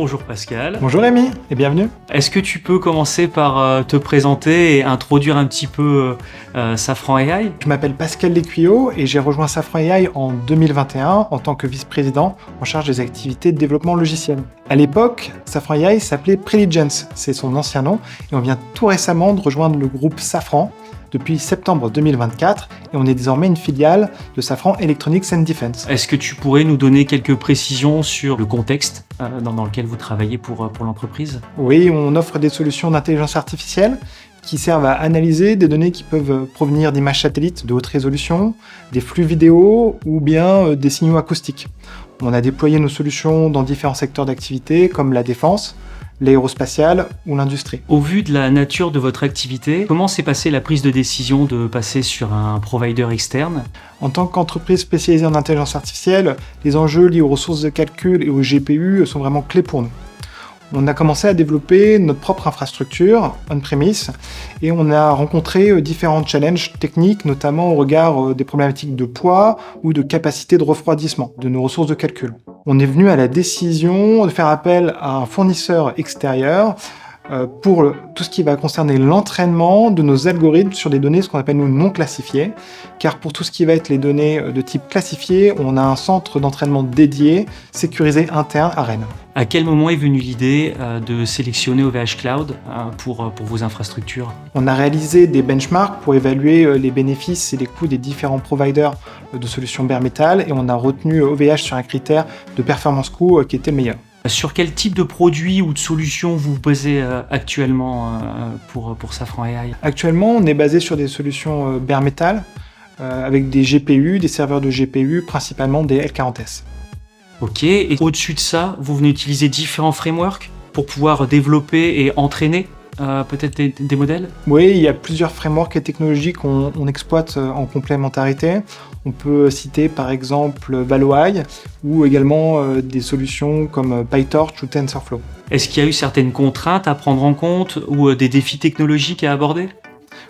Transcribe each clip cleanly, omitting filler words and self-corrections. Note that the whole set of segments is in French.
Bonjour Pascal. Bonjour Rémi et bienvenue. Est-ce que tu peux commencer par te présenter et introduire un petit peu Safran AI ? Je m'appelle Pascal Lécuyeau et j'ai rejoint Safran AI en 2021 en tant que vice-président en charge des activités de développement logiciel. À l'époque, Safran AI s'appelait Preligence, c'est son ancien nom, et on vient tout récemment de rejoindre le groupe Safran depuis septembre 2024 et on est désormais une filiale de Safran Electronics and Defense. Est-ce que tu pourrais nous donner quelques précisions sur le contexte dans lequel vous travaillez pour l'entreprise ? Oui, on offre des solutions d'intelligence artificielle qui servent à analyser des données qui peuvent provenir d'images satellites de haute résolution, des flux vidéo ou bien des signaux acoustiques. On a déployé nos solutions dans différents secteurs d'activité comme la défense, l'aérospatiale ou l'industrie. Au vu de la nature de votre activité, comment s'est passée la prise de décision de passer sur un provider externe ? En tant qu'entreprise spécialisée en intelligence artificielle, les enjeux liés aux ressources de calcul et aux GPU sont vraiment clés pour nous. On a commencé à développer notre propre infrastructure on-premise et on a rencontré différents challenges techniques, notamment au regard des problématiques de poids ou de capacité de refroidissement de nos ressources de calcul. On est venu à la décision de faire appel à un fournisseur extérieur pour tout ce qui va concerner l'entraînement de nos algorithmes sur des données, ce qu'on appelle nous non classifiées, car pour tout ce qui va être les données de type classifié, on a un centre d'entraînement dédié, sécurisé interne à Rennes. À quel moment est venue l'idée de sélectionner OVH Cloud pour vos infrastructures ? On a réalisé des benchmarks pour évaluer les bénéfices et les coûts des différents providers de solutions bare metal et on a retenu OVH sur un critère de performance coût qui était le meilleur. Sur quel type de produit ou de solution vous vous basez actuellement pour Safran AI ? Actuellement, on est basé sur des solutions bare metal avec des GPU, des serveurs de GPU, principalement des L40S. Ok, et au-dessus de ça, vous venez utiliser différents frameworks pour pouvoir développer et entraîner peut-être des modèles ? Oui, il y a plusieurs frameworks et technologies qu'on exploite en complémentarité. On peut citer par exemple Valoai ou également des solutions comme PyTorch ou TensorFlow. Est-ce qu'il y a eu certaines contraintes à prendre en compte ou des défis technologiques à aborder ?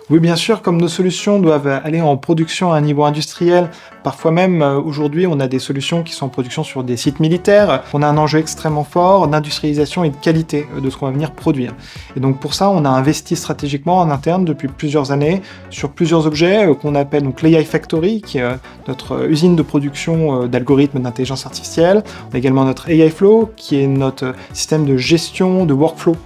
Oui, bien sûr, comme nos solutions doivent aller en production à un niveau industriel, parfois même aujourd'hui on a des solutions qui sont en production sur des sites militaires, on a un enjeu extrêmement fort d'industrialisation et de qualité de ce qu'on va venir produire. Et donc pour ça, on a investi stratégiquement en interne depuis plusieurs années sur plusieurs objets qu'on appelle donc l'AI Factory, qui est notre usine de production d'algorithmes d'intelligence artificielle. On a également notre AI Flow, qui est notre système de gestion de workflow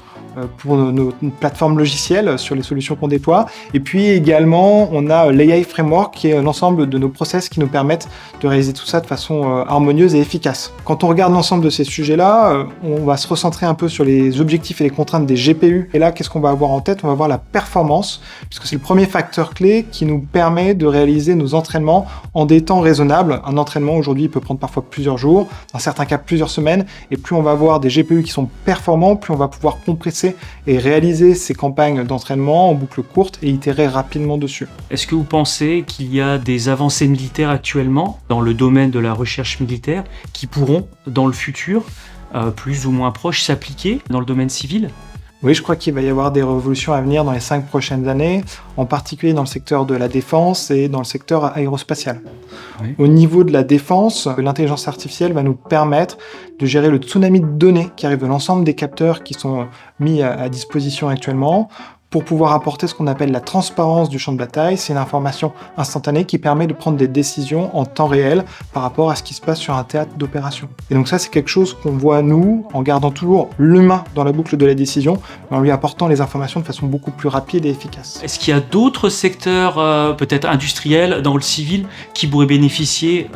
pour nos plateformes logicielles sur les solutions qu'on déploie. Et puis également, on a l'AI Framework qui est l'ensemble de nos process qui nous permettent de réaliser tout ça de façon harmonieuse et efficace. Quand on regarde l'ensemble de ces sujets-là, on va se recentrer un peu sur les objectifs et les contraintes des GPU. Et là, qu'est-ce qu'on va avoir en tête ? On va avoir la performance, puisque c'est le premier facteur clé qui nous permet de réaliser nos entraînements en des temps raisonnables. Un entraînement aujourd'hui peut prendre parfois plusieurs jours, dans certains cas plusieurs semaines. Et plus on va avoir des GPU qui sont performants, plus on va pouvoir compresser et réaliser ces campagnes d'entraînement en boucle courte et itérer rapidement dessus. Est-ce que vous pensez qu'il y a des avancées militaires actuellement dans le domaine de la recherche militaire qui pourront, dans le futur, plus ou moins proche, s'appliquer dans le domaine civil ? Oui, je crois qu'il va y avoir des révolutions à venir dans les 5 prochaines années, en particulier dans le secteur de la défense et dans le secteur aérospatial. Oui. Au niveau de la défense, l'intelligence artificielle va nous permettre de gérer le tsunami de données qui arrive de l'ensemble des capteurs qui sont mis à disposition actuellement, pour pouvoir apporter ce qu'on appelle la transparence du champ de bataille. C'est une information instantanée qui permet de prendre des décisions en temps réel par rapport à ce qui se passe sur un théâtre d'opération. Et donc ça, c'est quelque chose qu'on voit nous, en gardant toujours l'humain dans la boucle de la décision, mais en lui apportant les informations de façon beaucoup plus rapide et efficace. Est-ce qu'il y a d'autres secteurs, peut-être industriels, dans le civil, qui pourraient bénéficier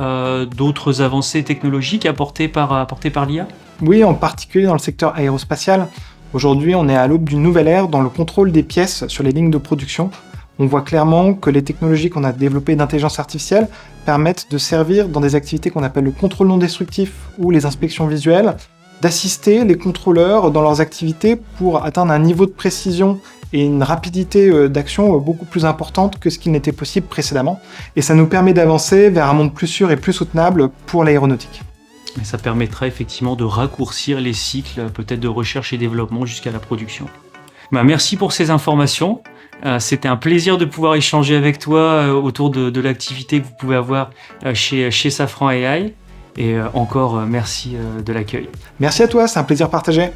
d'autres avancées technologiques apportées par l'IA ? Oui, en particulier dans le secteur aérospatial. Aujourd'hui, on est à l'aube d'une nouvelle ère dans le contrôle des pièces sur les lignes de production. On voit clairement que les technologies qu'on a développées d'intelligence artificielle permettent de servir dans des activités qu'on appelle le contrôle non destructif ou les inspections visuelles, d'assister les contrôleurs dans leurs activités pour atteindre un niveau de précision et une rapidité d'action beaucoup plus importante que ce qui n'était possible précédemment. Et ça nous permet d'avancer vers un monde plus sûr et plus soutenable pour l'aéronautique. Et ça permettra effectivement de raccourcir les cycles peut-être de recherche et développement jusqu'à la production. Merci pour ces informations. C'était un plaisir de pouvoir échanger avec toi autour de l'activité que vous pouvez avoir chez Safran AI. Et encore merci de l'accueil. Merci à toi, c'est un plaisir partagé.